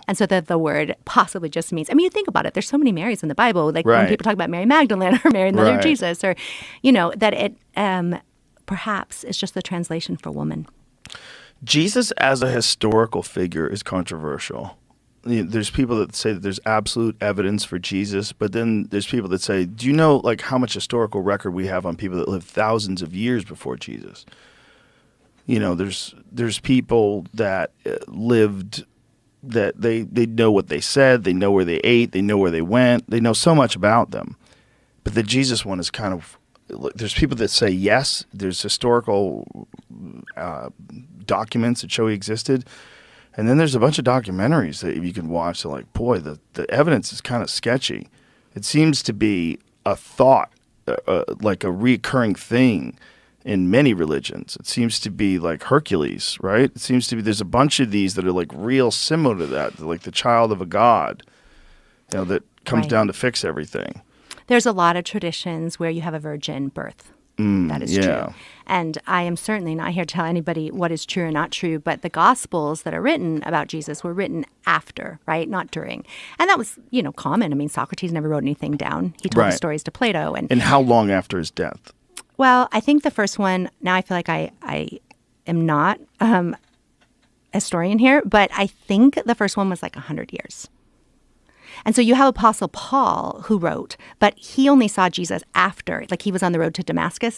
And so that the word possibly just means, I mean, you think about it, there's so many Marys in the Bible. Like when Right. people talk about Mary Magdalene or Mary, the mother of Right. Jesus, or, you know, that it perhaps is just the translation for woman. Jesus as a historical figure is controversial. There's people that say that there's absolute evidence for Jesus, but then there's people that say, do you know like how much historical record we have on people that lived thousands of years before Jesus? You know, there's people that lived that they know what they said, they know where they ate, they know where they went, they know so much about them. But the Jesus one is kind of, there's people that say yes, there's historical documents that show he existed. And then there's a bunch of documentaries that you can watch. So like, boy, the evidence is kind of sketchy. It seems to be a thought, like a recurring thing in many religions. It seems to be like Hercules, right? It seems to be there's a bunch of these that are like real similar to that, like the child of a god, you know, that comes Right. down to fix everything. There's a lot of traditions where you have a virgin birth. That is yeah. true. And I am certainly not here to tell anybody what is true or not true, but the Gospels that are written about Jesus were written after, right? Not during. And that was, you know, common. I mean, Socrates never wrote anything down. He told Right. the stories to Plato. And how long after his death? Well, I think the first one, now I feel like I am not a historian here, but I think the first one was like 100 years. And so you have Apostle Paul who wrote, but he only saw Jesus after, like he was on the road to Damascus